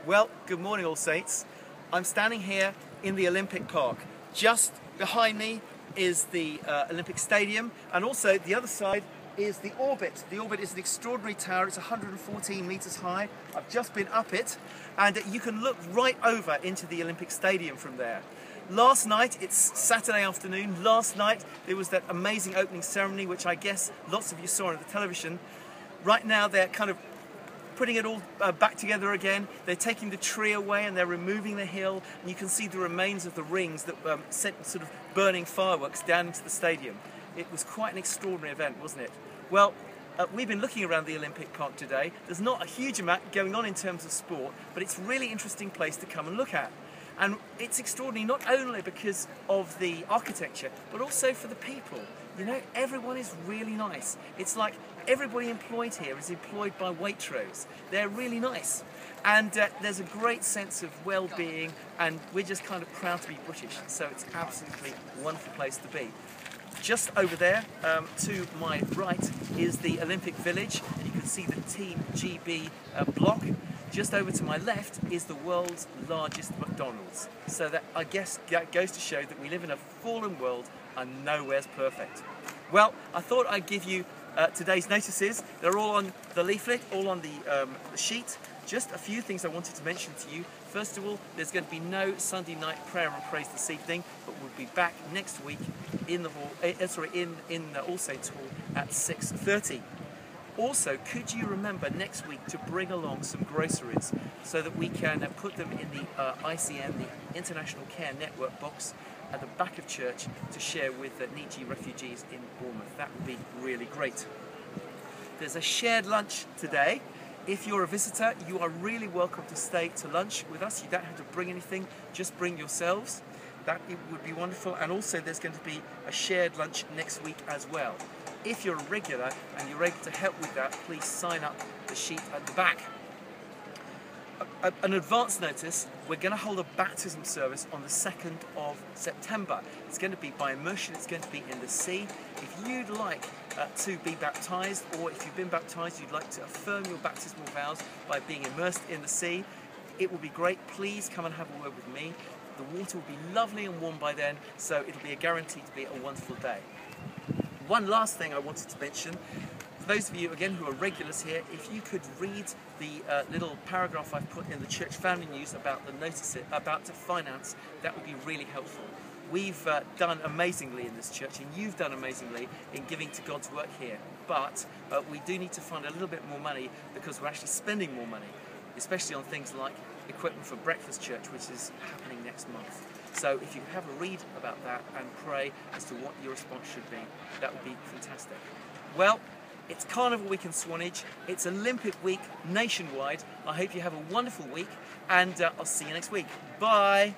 Well, good morning, All Saints. I'm standing here in the Olympic Park. Just behind me is the Olympic Stadium, and also the other side is the Orbit. The Orbit is an extraordinary tower. It's 114 meters high. I've just been up it, and you can look right over into the Olympic Stadium from there. Last night, it's Saturday afternoon, last night there was that amazing opening ceremony, which I guess lots of you saw on the television. Right now they're kind of putting it all back together again. They're taking the tree away and they're removing the hill, and you can see the remains of the rings that sent sort of burning fireworks down into the stadium. It was quite an extraordinary event, wasn't it? Well, we've been looking around the Olympic Park today. There's not a huge amount going on in terms of sport, but it's a really interesting place to come and look at. And it's extraordinary not only because of the architecture, but also for the people. You know, everyone is really nice. It's like everybody employed here is employed by Waitrose. They're really nice. And there's a great sense of well-being, and we're just kind of proud to be British. So it's absolutely a wonderful place to be. Just over there, to my right, is the Olympic Village. You can see the Team GB block. Just over to my left is the world's largest McDonald's. So that, I guess, goes to show that we live in a fallen world and nowhere's perfect. Well, I thought I'd give you today's notices. They're all on the leaflet, all on the sheet. Just a few things I wanted to mention to you. First of all, there's going to be no Sunday night prayer and praise this evening, but we'll be back next week in the hall, in All Saints Hall at 6:30. Also, could you remember next week to bring along some groceries so that we can put them in the ICN, the International Care Network box at the back of church to share with Needy refugees in Bournemouth. That would be really great. There's a shared lunch today. If you're a visitor, you are really welcome to stay to lunch with us. You don't have to bring anything, just bring yourselves. That would be wonderful. And also there's going to be a shared lunch next week as well. If you're a regular and you're able to help with that, please sign up the sheet at the back. An advance notice, we're going to hold a baptism service on the 2nd of September. It's going to be by immersion, it's going to be in the sea. If you'd like to be baptised, or if you've been baptised, you'd like to affirm your baptismal vows by being immersed in the sea, it will be great. Please come and have a word with me. The water will be lovely and warm by then, so it'll be a guarantee to be a wonderful day. One last thing I wanted to mention, for those of you again who are regulars here, if you could read the little paragraph I've put in the Church Family News about the notice about the finance, that would be really helpful. We've done amazingly in this church, and you've done amazingly in giving to God's work here, but we do need to find a little bit more money because we're actually spending more money, especially on things like equipment for Breakfast Church, which is happening next month. So if you have a read about that and pray as to what your response should be, that would be fantastic. Well, it's Carnival Week in Swanage, it's Olympic Week nationwide. I hope you have a wonderful week, and I'll see you next week. Bye!